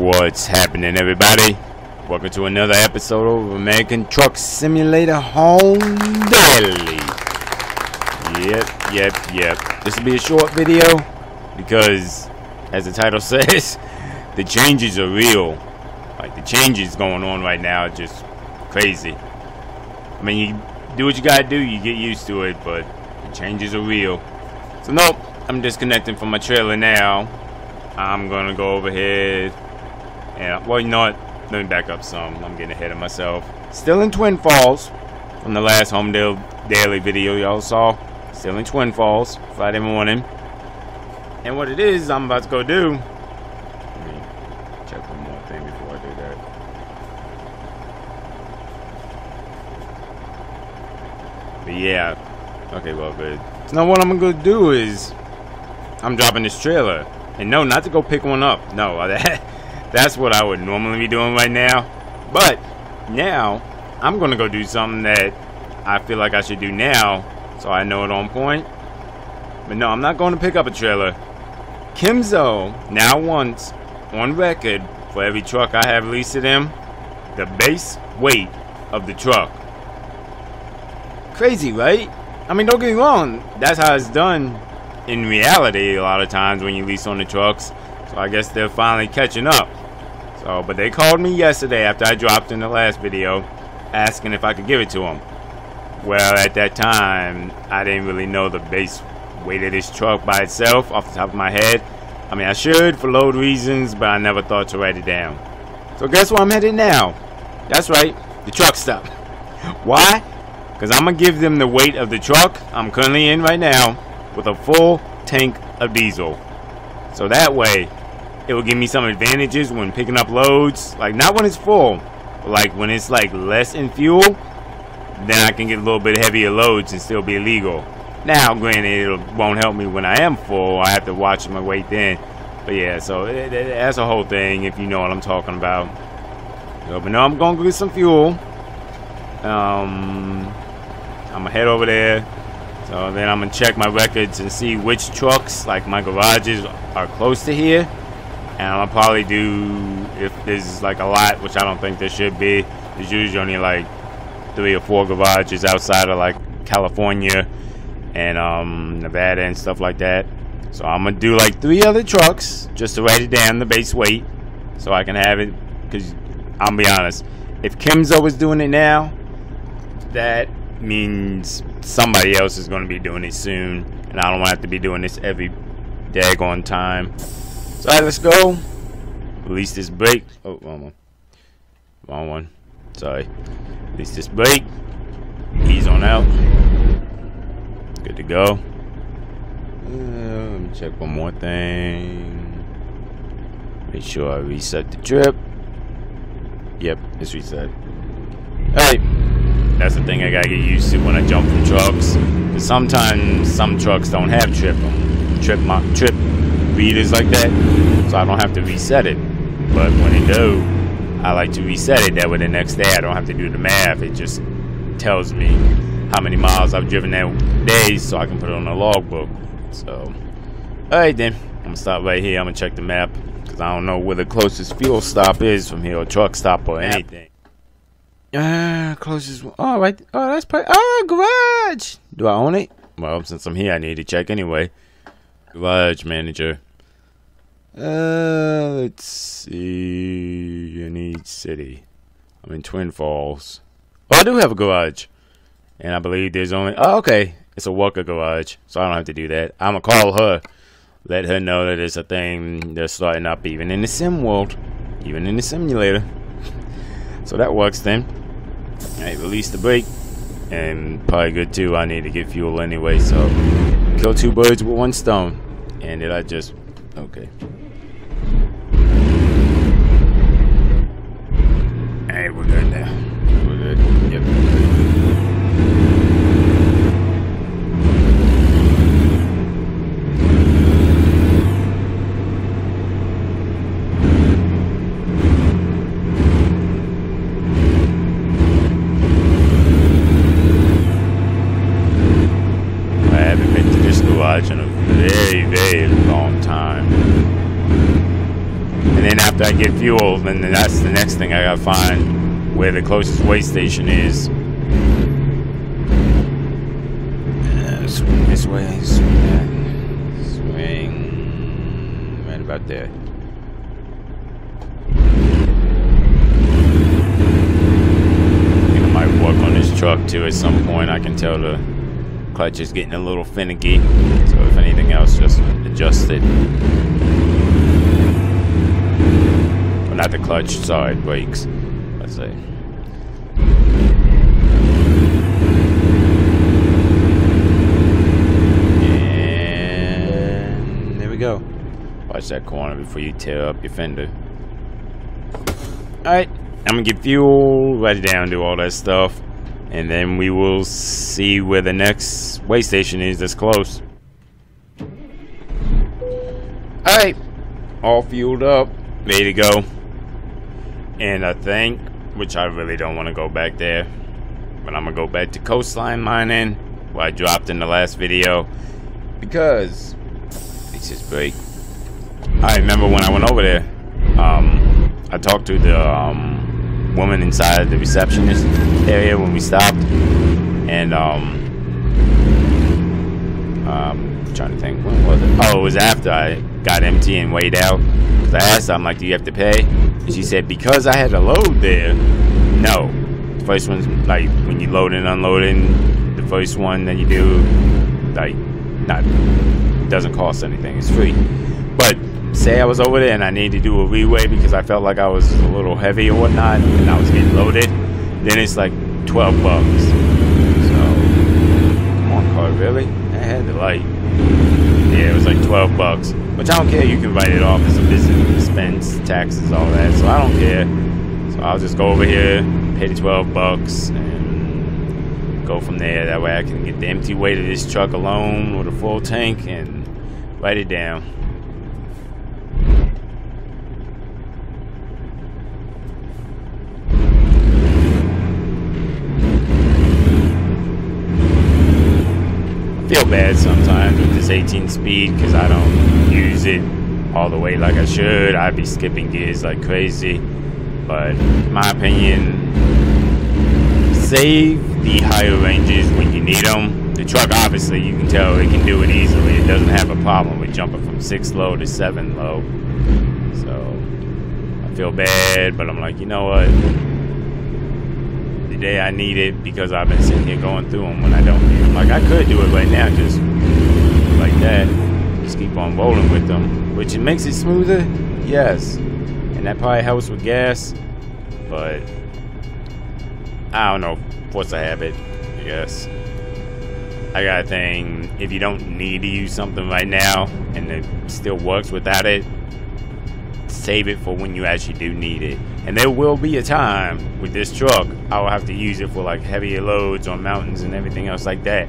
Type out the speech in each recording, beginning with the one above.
What's happening, everybody? Welcome to another episode of American Truck Simulator Home Daily. Yep. This will be a short video because, as the title says, the changes are real. Like, the changes going on right now are just crazy. I mean, you do what you gotta do, you get used to it, but the changes are real. So, nope, I'm disconnecting from my trailer now. I'm gonna go over here. And, well, you know what? Let me back up some. I'm getting ahead of myself. Still in Twin Falls from the last Home Daily video y'all saw. Still in Twin Falls, Friday morning. And what it is I'm about to go do. Let me check one more thing before I do that. But yeah. Okay, well, good. So now what I'm going to do is I'm dropping this trailer. And no, not to go pick one up. No, that's what I would normally be doing right now. But now I'm going to go do something that I feel like I should do now so I know it on point. But no, I'm not going to pick up a trailer. Kimzo now wants on record for every truck I have leased to them the base weight of the truck. Crazy, right? I mean, don't get me wrong. That's how it's done in reality a lot of times when you lease on the trucks. So I guess they're finally catching up. So, but they called me yesterday after I dropped in the last video asking if I could give it to them. Well, at that time, I didn't really know the base weight of this truck by itself off the top of my head. I mean, I should for load reasons, but I never thought to write it down. So guess where I'm headed now? That's right, the truck stop. Why? Because I'm going to give them the weight of the truck I'm currently in right now with a full tank of diesel. So that way, it will give me some advantages when picking up loads. Like, not when it's full, but like when it's like less in fuel, then I can get a little bit heavier loads and still be legal. Now, granted, it won't help me when I am full. I have to watch my weight then. But yeah, so that's a whole thing if you know what I'm talking about. So, but no, I'm going to get some fuel. I'm going to head over there. So then I'm going to check my records and see which trucks, like my garages, are close to here. And I'm going to probably do, if there's like a lot, which I don't think there should be. There's usually only like 3 or 4 garages outside of like California and Nevada and stuff like that. So I'm going to do like 3 other trucks just to write it down, the base weight, so I can have it. Because I'll be honest, if Kimzo is doing it now, that means somebody else is going to be doing it soon. And I don't want to have to be doing this every daggone time. So alright, let's go. Release this brake. Oh, wrong one. Sorry. Release this brake. Ease on out. Good to go. Let me check one more thing. Make sure I reset the trip. Yep, it's reset. Alright. That's the thing I gotta get used to when I jump from trucks. Because sometimes some trucks don't have trip readers like that, so I don't have to reset it. But when they do, I like to reset it. That way the next day I don't have to do the math. It just tells me how many miles I've driven that day, so I can put it on the logbook. So, alright then, I'm gonna stop right here. I'm gonna check the map because I don't know where the closest fuel stop is from here, or truck stop, or anything. Closest. Oh, right. Oh, that's probably. Oh, garage. Do I own it? Well, since I'm here, I need to check anyway. Garage manager. Let's see. I need city. I'm in Twin Falls. Oh, I do have a garage. And I believe there's only. Oh, okay. It's a worker garage. So I don't have to do that. I'm going to call her. Let her know that it's a thing that's starting up even in the sim world. Even in the simulator. So that works then. Alright, release the brake. And probably good too. I need to get fuel anyway. So kill 2 birds with 1 stone. And did I just... Okay. Alright, we're good now. We're good. Yep. I haven't been to this garage in a very, very long time. get fuel, then that's the next thing I gotta find where the closest way station is. Swing this way, swing right about there. I might work on this truck too at some point. I can tell the clutch is getting a little finicky, so if anything else, just adjust it. Well, not the clutch, sorry, brakes. Let's say. And there we go. Watch that corner before you tear up your fender. Alright, I'm gonna get fuel, write it down, do all that stuff, and then we will see where the next way station is that's close. Alright, all fueled up, ready to go. And I think, which I really don't want to go back there, but I'm gonna go back to Coastline Mining, where I dropped in the last video, because it's just break. I remember when I went over there, I talked to the woman inside the receptionist area when we stopped, and I'm trying to think, when was it? Oh, it was after I got empty and weighed out. Cause I asked her, I'm like, do you have to pay? And she said, because I had a load there, no. The first one's like when you load and unloading, the first one that you do, like, doesn't cost anything, it's free. But say I was over there and I needed to do a reweigh because I felt like I was a little heavy or whatnot and I was getting loaded, then it's like $12. So, come on, car, really? I had the light. Yeah, it was like $12, which I don't care. You can write it off as a business expense, taxes, all that. So I don't care. So I'll just go over here, pay the $12, and go from there. That way I can get the empty weight of this truck alone with a full tank and write it down. I feel bad sometimes with this 18 speed because I don't use it all the way like I should. I'd be skipping gears like crazy. But in my opinion, save the higher ranges when you need them. The truck, obviously, you can tell it can do it easily. It doesn't have a problem with jumping from 6 low to 7 low. So I feel bad, but I'm like, you know what? The day I need it, because I've been sitting here going through them when I don't need them. Like, I could do it right now, just like that. Just keep on rolling with them, which it makes it smoother, yes. And that probably helps with gas, but I don't know, force a habit, I guess. I got a thing, if you don't need to use something right now and it still works without it, save it for when you actually do need it. And there will be a time with this truck I will have to use it for like heavier loads on mountains and everything else like that.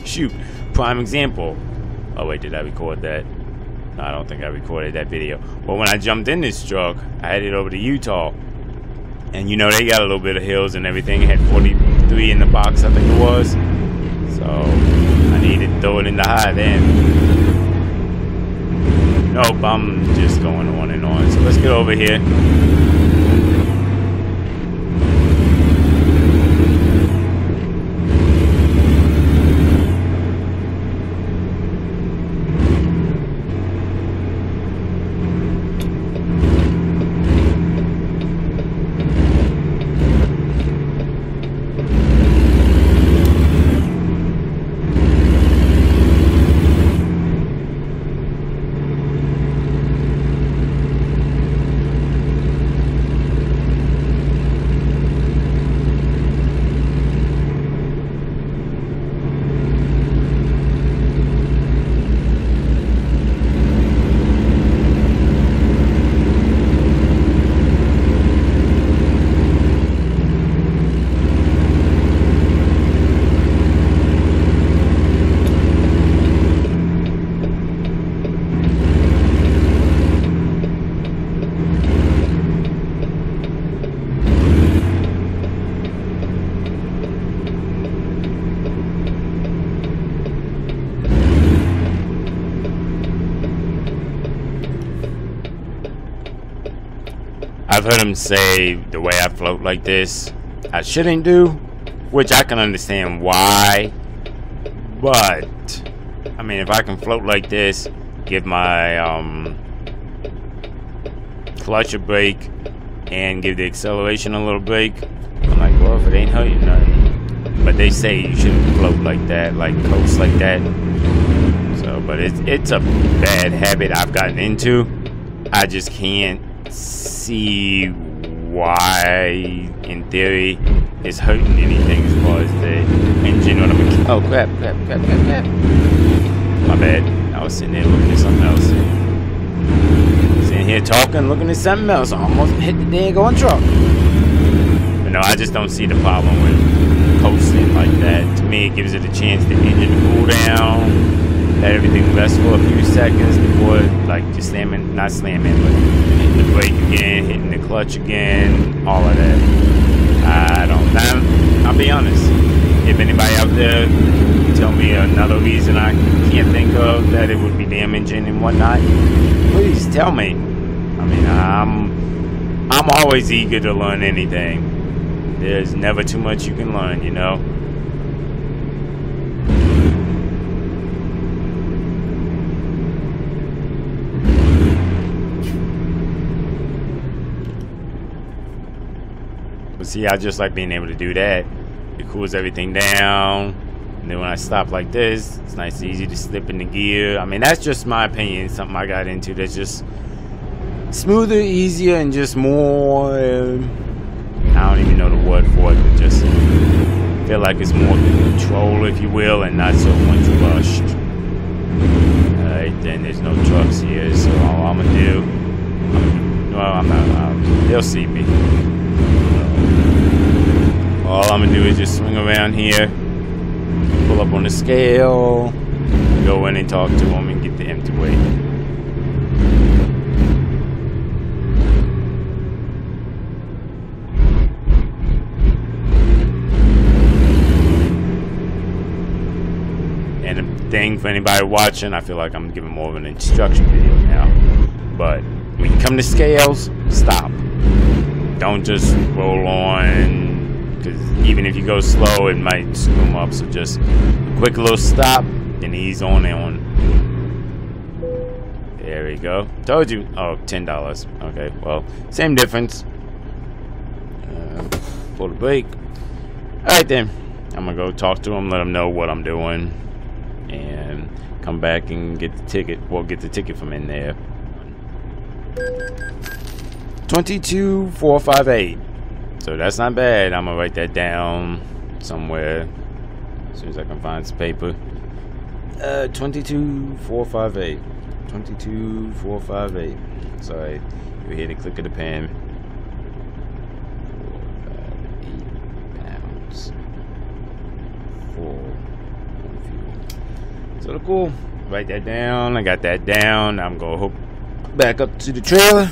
Shoot, prime example. Oh wait, did I record that? No, I don't think I recorded that video. Well, when I jumped in this truck, I headed over to Utah. And you know, they got a little bit of hills and everything. It had 43 in the box, I think it was. So I needed to throw it in the high then. Nope, I'm just going on and on. So let's get over here. I've heard him say the way I float like this, I shouldn't do, which I can understand why. But I mean, if I can float like this, give my clutch a brake, and give the acceleration a little brake, I'm like, well, if it ain't hurting nothing. But they say you shouldn't float like that, like coast like that. So, but it's a bad habit I've gotten into. I just can't see why, in theory, it's hurting anything as far as the engine or the oh crap. My bad. I was sitting there looking at something else. Sitting here talking, looking at something else. I almost hit the daggone truck. But no, I just don't see the problem with coasting like that. To me, it gives it a chance the engine to cool down, let everything rest for a few seconds before, like, just slamming, not slamming, but hitting the brake again, hitting the clutch again, all of that. I don't know. I'll be honest. If anybody out there can tell me another reason I can't think of that it would be damaging and whatnot, please tell me. I mean, I'm always eager to learn anything. There's never too much you can learn, you know. But see, I just like being able to do that. It cools everything down, and then when I stop like this, it's nice and easy to slip in the gear. I mean, that's just my opinion, something I got into that's just smoother, easier, and just more, I don't even know the word for it, but just feel like it's more control, if you will, and not so much rushed. Alright, then there's no trucks here, so all I'm gonna do, well, I'm not, they'll see me. All I'm gonna do is just swing around here, pull up on the scale, go in and talk to them and get the empty weight. And the thing for anybody watching, I feel like I'm giving more of an instruction video now. But when you come to scales, stop. Don't just roll on. Because even if you go slow, it might screw them up. So just a quick little stop, then ease on and on. There we go. Told you. Oh, $10. Okay, well, same difference. Pull the brake. Alright then. I'm going to go talk to them, let them know what I'm doing. And come back and get the ticket. Well, get the ticket from in there. 22458. So that's not bad. I'm gonna write that down somewhere as soon as I can find some paper. 22458. 22458. Sorry, you're here to click of the pen. 458 pounds. 4 fuel. So cool. Write that down. I got that down. I'm gonna hook back up to the trailer.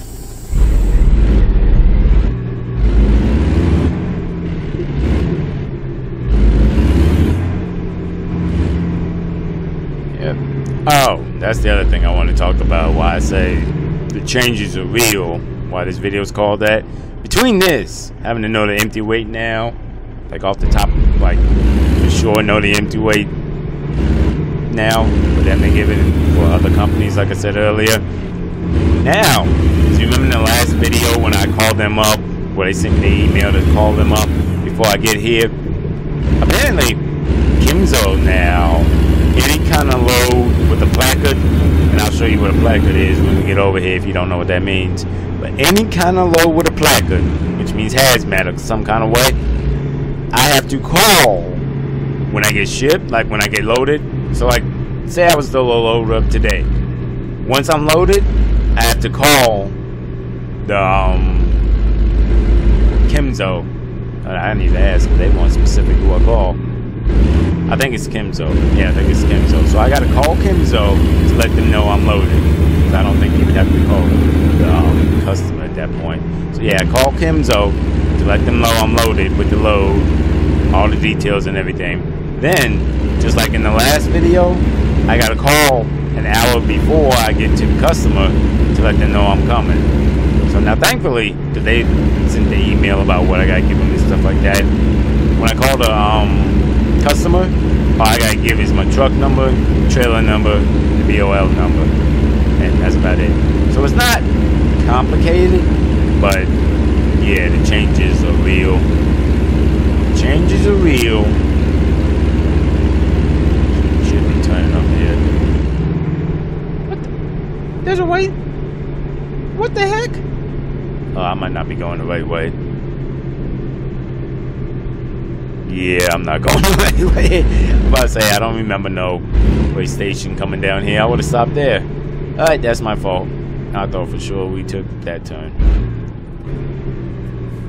Oh, that's the other thing I want to talk about, why I say the changes are real, why this video is called that. Between this, having to know the empty weight now, like off the top, like for sure know the empty weight now, but then they give it for other companies, like I said earlier. Now, do you remember in the last video when I called them up, where they sent me the email to call them up before I get here? Apparently, Kimzo now, any kind of load with a placard, and I'll show you what a placard is when we get over here if you don't know what that means, but any kind of load with a placard, which means hazmat or some kind of way, I have to call when I get shipped, like when I get loaded. So like, say I was still loaded up today. Once I'm loaded, I have to call the Kimzo. I need to ask if they want specific who I call. I think it's Kimzo. Yeah, I think it's Kimzo. So I gotta call Kimzo to let them know I'm loaded. I don't think you would have to call the customer at that point. So yeah, call Kimzo to let them know I'm loaded with the load, all the details and everything. Then, just like in the last video, I gotta call an hour before I get to the customer to let them know I'm coming. So now, thankfully, because they sent the email about what I gotta give them and stuff like that. When I call the customer, all I gotta give is my truck number, trailer number, the BOL number, and that's about it. So it's not complicated, but yeah, the changes are real. The changes are real. Should be turning up here. What the? There's a way. What the heck? Oh, I might not be going the right way. Yeah, I'm not going the right way. I'm about to say, I don't remember no way station coming down here. I would have stopped there. Alright, that's my fault. I thought for sure we took that turn.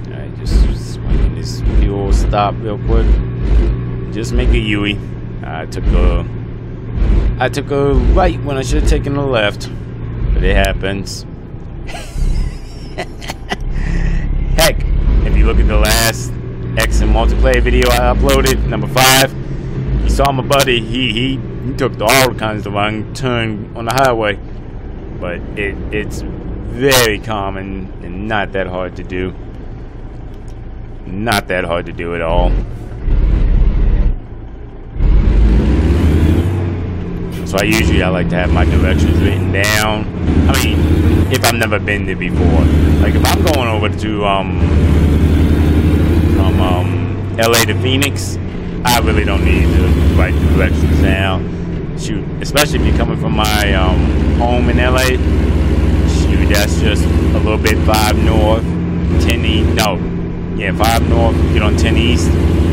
Alright, just swinging this fuel stop real quick. Just make a U-ey. I took a right when I should have taken a left. But it happens. Heck, if you look at the last X and multiplayer video I uploaded, number 5, you saw my buddy. He took all kinds of wrong turn on the highway, but it's very common and not that hard to do. Not that hard to do at all. So I like to have my directions written down. I mean, if I've never been there before, like if I'm going over to from LA to Phoenix, I really don't need to write the directions down. Shoot, especially if you're coming from my home in LA. Shoot, that's just a little bit 5 north, 10 east. No, yeah, 5 north. Get on 10 east.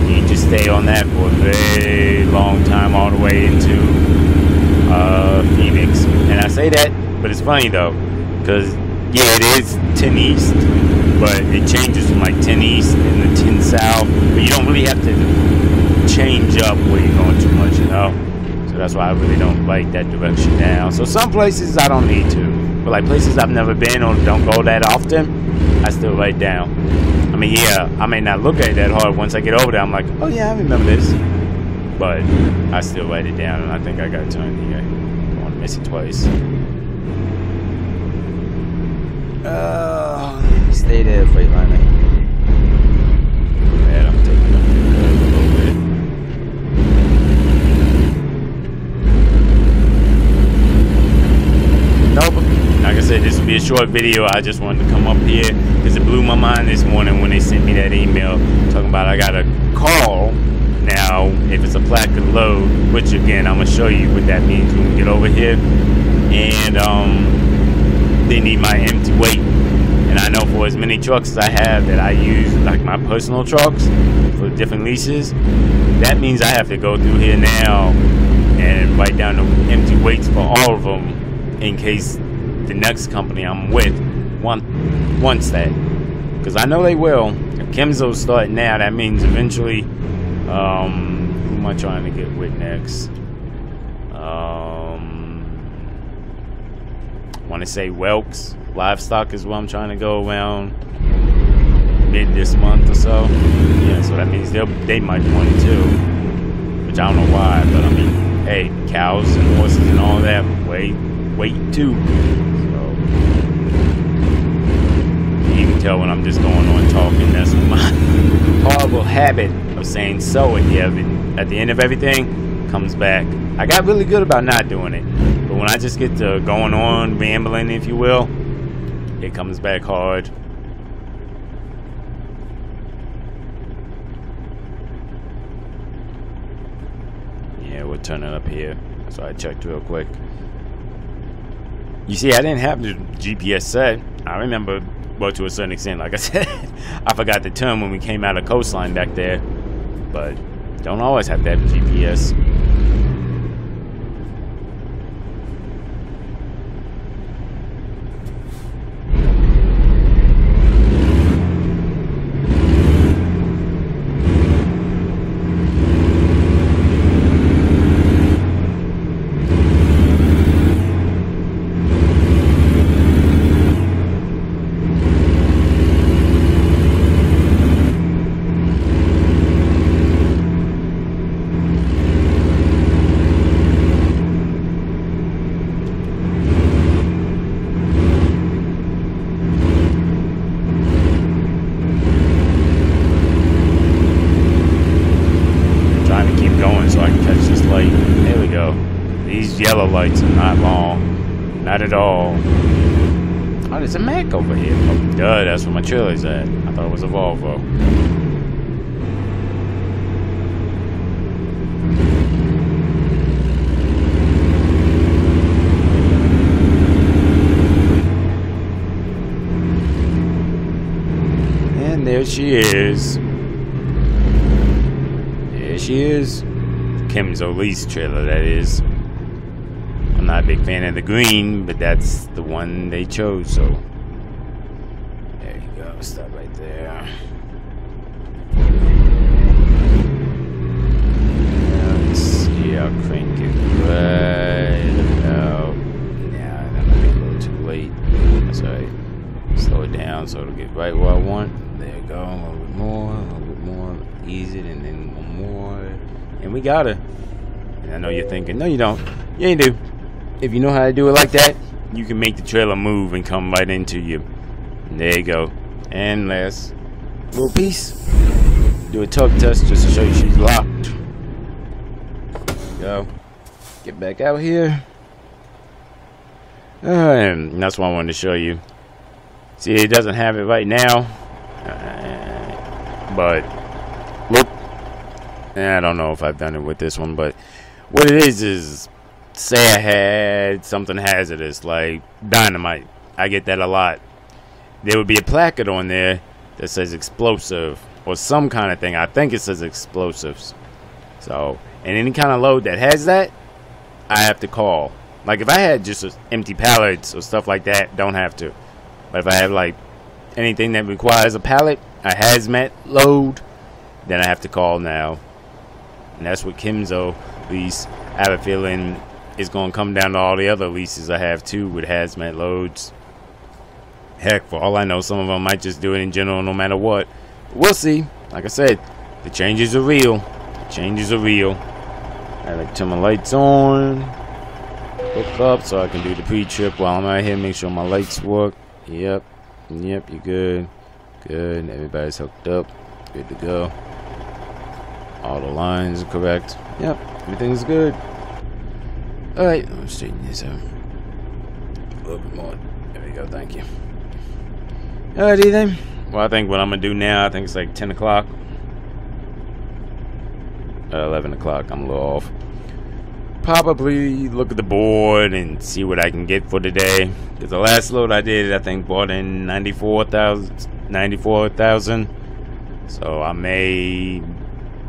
You just stay on that for a very long time, all the way into Phoenix. And I say that, but it's funny though, because yeah, it is 10 east, but it changes from like 10 east and the 10 south, but you don't really have to change up where you're going too much, you know. So that's why I really don't write that direction down. So some places I don't need to, but like places I've never been or don't go that often, I still write down. I mean, yeah, I may not look at it that hard. Once I get over there, I'm like, oh yeah, I remember this. But I still write it down, and I think I got to turn here. I want to miss it twice. Stay there, Freightliner. Man, I'm taking up a little bit. Nope. Like I said, this will be a short video. I just wanted to come up here because it blew my mind this morning when they sent me that email talking about I got a call. Now, if it's a placard load, which again, I'm going to show you what that means when we get over here. And they need my empty weight. And I know for as many trucks as I have that I use, like my personal trucks for different leases, that means I have to go through here now and write down the empty weights for all of them in case the next company I'm with wants that. Because I know they will. If Kimzo's starting now, that means eventually... who am I trying to get with next? I want to say Welks Livestock is what I'm trying to go around mid this month or so. Yeah, so that means they might want it too, which I don't know why, but I mean, hey, cows and horses and all that wait too. So you can tell when I'm just going on talking. That's my horrible habit of saying so at the end of everything comes back. I got really good about not doing it, but when I just get to going on rambling, if you will, it comes back hard. Yeah, we'll turn it up here. So I checked real quick. You see, I didn't have the GPS set. I remember, well, to a certain extent, like I said, I forgot the turn when we came out of Coastline back there. But don't always have to have GPS. yellow lights are not long. Not at all. Oh, there's a Mac over here. Oh, duh, that's where my trailer's at. I thought it was a Volvo. And there she is. There she is. Kim's lease trailer, that is. I'm not a big fan of the green, but that's the one they chose, so there you go. Stop right there. Let's see, I'll crank it right about now. That might be a little too late. That's alright. Slow it down so it'll get right where I want. There you go. A little bit more. Ease it, and then one more. And we got her. And I know you're thinking, no, you don't. Yeah, you do. If you know how to do it like that, you can make the trailer move and come right into you. And there you go. And last little piece. Do a tug test just to show you she's locked. There you go. Get back out here. And that's what I wanted to show you. See, it doesn't have it right now. But look. I don't know if I've done it with this one, but what it is say I had something hazardous like dynamite. I get that a lot. There would be a placard on there that says explosive or some kind of thing. I think it says explosives. So, and any kind of load that has that, I have to call. Like if I had just empty pallets or stuff like that, don't have to. But if I have like anything that requires a pallet, a hazmat load, then I have to call now. And that's what Kim's lease, I have a feeling, is going to come down to all the other leases I have too with hazmat loads. Heck, for all I know, some of them might just do it in general no matter what. We'll see. Like I said, the changes are real. The changes are real. I like to turn my lights on. Hook up so I can do the pre-trip while I'm out here. Make sure my lights work. Yep, you're good. Good, everybody's hooked up. Good to go. All the lines are correct. Yep, everything's good. Alright, I'm gonna straighten this out. A little bit more. There we go, thank you. Alrighty then. Well, I think what I'm gonna do now, I think it's like 10 o'clock. 11 o'clock, I'm a little off. Probably look at the board and see what I can get for today. Because the last load I did, I think bought in 94,000. So I may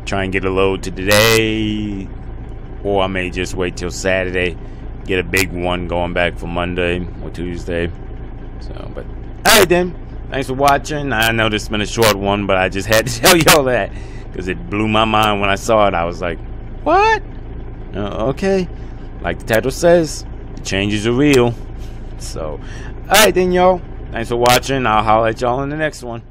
try and get a load to today, or I may just wait till Saturday, get a big one going back for Monday or Tuesday. So, but alright then, thanks for watching. I know this has been a short one, but I just had to tell y'all that because it blew my mind when I saw it. I was like, what? Okay, like the title says, the changes are real. So alright then, y'all, thanks for watching. I'll holler at y'all in the next one.